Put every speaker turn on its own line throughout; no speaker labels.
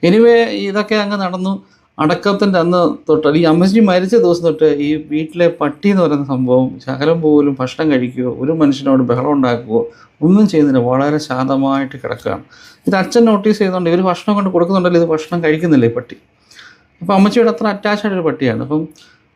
Anyway ഇതൊക്കെ അങ്ങ് നടന്നു. അടക്കത്തിൻ്റെ അന്ന് തൊട്ട് ഈ അമ്മച്ചി മരിച്ച ദിവസം തൊട്ട് ഈ വീട്ടിലെ പട്ടി എന്ന് പറയുന്ന സംഭവം ശകലം പോലും ഭക്ഷണം കഴിക്കുകയോ ഒരു മനുഷ്യനോട് ബഹളം ഉണ്ടാക്കുകയോ ഒന്നും ചെയ്യുന്നില്ല. വളരെ ശാന്തമായിട്ട് കിടക്കുകയാണ്. ഇത് അച്ഛൻ നോട്ടീസ് ചെയ്യുന്നുണ്ട്. ഇവർ ഭക്ഷണം കൊണ്ട് കൊടുക്കുന്നുണ്ടല്ലോ, ഇത് ഭക്ഷണം കഴിക്കുന്നില്ല ഈ പട്ടി. അപ്പോൾ അമ്മച്ചിയോട് അത്ര അറ്റാച്ച്ഡായിട്ടൊരു പട്ടിയാണ്. അപ്പം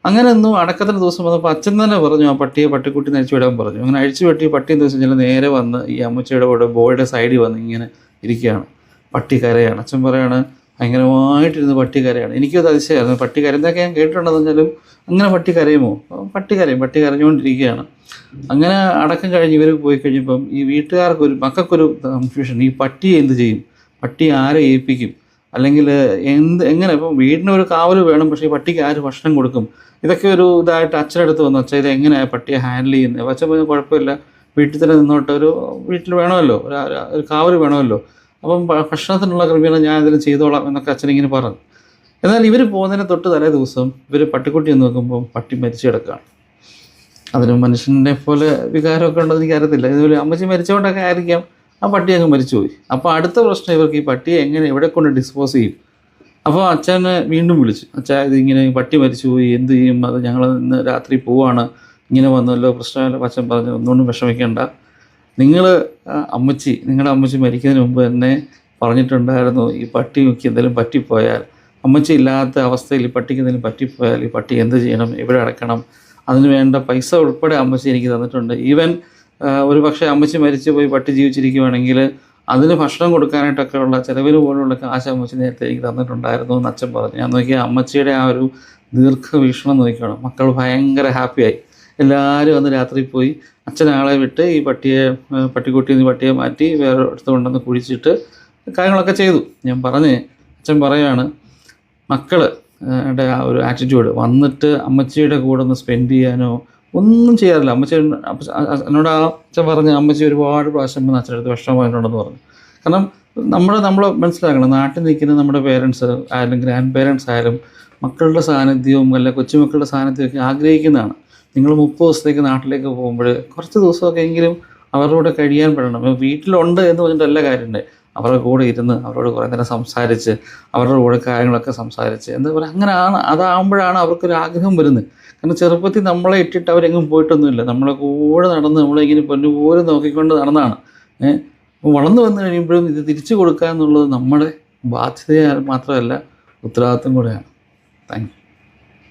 അങ്ങനെ ഒന്നും അടക്കത്തിൻ്റെ ദിവസം വന്നപ്പോൾ അച്ഛൻ തന്നെ പറഞ്ഞു ആ പട്ടിയെ പട്ടിക്കുട്ടി അഴിച്ചു വിടാൻ പറഞ്ഞു. അങ്ങനെ അഴിച്ചു വെട്ടി പട്ടിയെന്ന് ദിവസം ചില നേരെ വന്ന് ഈ അമ്മച്ചിയുടെ കൂടെ ബോയുടെ സൈഡിൽ വന്ന് ഇങ്ങനെ ഇരിക്കുകയാണ്. പട്ടി കരയാണ്. അച്ഛൻ പറയാണ് ഭയങ്കരമായിട്ടിരുന്ന് പട്ടി കരയാണ്. എനിക്കത് അതിശയമായിരുന്നു. പട്ടി കരയുന്നതൊക്കെ ഞാൻ കേട്ടിട്ടുണ്ടെന്ന് വെച്ചാലും അങ്ങനെ പട്ടി കരയുമോ? പട്ടി കരയും. പട്ടി കരഞ്ഞുകൊണ്ടിരിക്കുകയാണ്. അങ്ങനെ അടക്കം കഴിഞ്ഞ് ഇവർ പോയി കഴിഞ്ഞപ്പം ഈ മക്കൾക്കൊരു കൺഫ്യൂഷൻ. ഈ പട്ടിയെ എന്ത് ചെയ്യും? പട്ടി ആരെ ഏൽപ്പിക്കും? അല്ലെങ്കിൽ എങ്ങനെ ഇപ്പം വീടിനൊരു കാവൽ വേണം, പക്ഷേ ഈ പട്ടിക്ക് ആര് ഭക്ഷണം കൊടുക്കും? ഇതൊക്കെ ഒരു ഇതായിട്ട് അച്ഛനടുത്ത് വന്നു. അച്ഛൻ ഇത് എങ്ങനെയാണ് പട്ടിയെ ഹാൻഡിൽ ചെയ്യുന്നത്? അച്ഛൻ പറഞ്ഞാൽ കുഴപ്പമില്ല, വീട്ടിൽ തന്നെ നിന്നോട്ട്, വീട്ടിൽ വേണമല്ലോ, ഒരു കാവൽ വേണമല്ലോ, അപ്പം ഭക്ഷണത്തിനുള്ള ക്രമീകരണം ഞാൻ എന്തെങ്കിലും ചെയ്തോളാം എന്നൊക്കെ അച്ഛനിങ്ങനെ പറഞ്ഞു. എന്നാൽ ഇവർ പോകുന്നതിന് തൊട്ട് തലേ ദിവസം ഇവർ പട്ടിക്കുട്ടി എന്ന് നോക്കുമ്പോൾ പട്ടി മരിച്ചു കിടക്കുകയാണ്. അതിന് മനുഷ്യനെ പോലെ വികാരമൊക്കെ ഉണ്ടെന്ന് എനിക്കറിയത്തില്ല. ഇതുപോലെ അമ്മച്ചി മരിച്ചുകൊണ്ടൊക്കെ ആയിരിക്കാം ആ പട്ടി അങ്ങ് മരിച്ചുപോയി. അപ്പോൾ അടുത്ത പ്രശ്നം ഇവർക്ക് ഈ പട്ടിയെ എവിടെ കൊണ്ട് ഡിസ്പോസ് ചെയ്യും? അപ്പോൾ അച്ഛനെ വീണ്ടും വിളിച്ചു. അച്ഛാ ഇതിങ്ങനെ പട്ടി മരിച്ചുപോയി, എന്ത് ചെയ്യും? അത് ഞങ്ങൾ ഇന്ന് രാത്രി പോവാണ്, ഇങ്ങനെ വന്നല്ലോ, പ്രശ്നമല്ലോ. അച്ഛൻ പറഞ്ഞു ഒന്നുകൊണ്ടും വിഷമിക്കേണ്ട, നിങ്ങളുടെ അമ്മച്ചി മരിക്കുന്നതിന് മുമ്പ് എന്നെ പറഞ്ഞിട്ടുണ്ടായിരുന്നു ഈ പട്ടിക്ക് എന്തെങ്കിലും പറ്റിപ്പോയാൽ, അമ്മച്ചി ഇല്ലാത്ത അവസ്ഥയിൽ ഈ പട്ടിക്ക് എന്തെങ്കിലും പറ്റിപ്പോയാൽ ഈ പട്ടി എന്ത് ചെയ്യണം, എവിടെ അടക്കണം, അതിന് വേണ്ട പൈസ ഉൾപ്പെടെ അമ്മച്ചി എനിക്ക് തന്നിട്ടുണ്ട്. ഈവൻ ഒരു പക്ഷേ അമ്മച്ചി മരിച്ചു പോയി പട്ടി ജീവിച്ചിരിക്കുകയാണെങ്കിൽ അതിന് ഭക്ഷണം കൊടുക്കാനായിട്ടൊക്കെ ഉള്ള ചിലവിന് പോലുള്ള കാശ് അമ്മച്ചി നേരത്തെ എനിക്ക് തന്നിട്ടുണ്ടായിരുന്നു എന്ന് അച്ഛൻ പറഞ്ഞു. ഞാൻ നോക്കിയാൽ അമ്മച്ചിയുടെ ആ ഒരു ദീർഘവീക്ഷണം നോക്കിക്കണം. മക്കൾ ഭയങ്കര ഹാപ്പിയായി. എല്ലാവരും അന്ന് രാത്രി പോയി അച്ഛൻ ആളെ വിട്ട് ഈ പട്ടിക്കുട്ടിയിൽ നിന്ന് പട്ടിയെ മാറ്റി വേറെ അടുത്ത് കൊണ്ടുവന്ന് കുഴിച്ചിട്ട് കാര്യങ്ങളൊക്കെ ചെയ്തു. അച്ഛൻ പറയുകയാണ് മക്കളുടെ ആ ഒരു ആറ്റിറ്റ്യൂഡ് വന്നിട്ട് അമ്മച്ചിയുടെ കൂടെ ഒന്ന് സ്പെൻഡ് ചെയ്യാനോ ഒന്നും ചെയ്യാറില്ല. എന്നോട് ആ അച്ഛൻ പറഞ്ഞ് അമ്മച്ചി ഒരുപാട് പ്രാവശ്യം വന്ന് അച്ഛനടുത്ത് വിഷമം പോയിട്ടുണ്ടെന്ന് പറഞ്ഞു. കാരണം നമ്മൾ മനസ്സിലാക്കണം, നാട്ടിൽ നിൽക്കുന്ന നമ്മുടെ പേരൻസ് ആയാലും ഗ്രാൻഡ് പേരൻസ് ആയാലും മക്കളുടെ സാന്നിധ്യവും അല്ല കൊച്ചുമക്കളുടെ സാന്നിധ്യമൊക്കെ ആഗ്രഹിക്കുന്നതാണ്. നിങ്ങൾ 30 ദിവസത്തേക്ക് നാട്ടിലേക്ക് പോകുമ്പോൾ കുറച്ച് ദിവസമൊക്കെ എങ്കിലും അവരുടെ കൂടെ കഴിയാൻ പെടണം. വീട്ടിലുണ്ട് എന്ന് പറഞ്ഞിട്ടല്ല കാര്യമുണ്ട്, അവരുടെ കൂടെ ഇരുന്ന് അവരോട് കുറേ നേരം സംസാരിച്ച് അവരുടെ കൂടെ കാര്യങ്ങളൊക്കെ സംസാരിച്ച് എന്താ പറയുക, അങ്ങനെയാണ്. അതാകുമ്പോഴാണ് അവർക്കൊരു ആഗ്രഹം വരുന്നത്. കാരണം ചെറുപ്പത്തിൽ നമ്മളെ ഇട്ടിട്ട് അവരെങ്ങും പോയിട്ടൊന്നുമില്ല, നമ്മളെ കൂടെ നടന്ന് നമ്മളിങ്ങനെ പൊന്നുപോലെ നോക്കിക്കൊണ്ട് നടന്നതാണ്. വളർന്നു വന്നു കഴിയുമ്പോഴും ഇത് തിരിച്ചു കൊടുക്കുക എന്നുള്ളത് നമ്മുടെ ബാധ്യത മാത്രമല്ല, ഉത്തരവാദിത്വം കൂടെയാണ്. Thank you.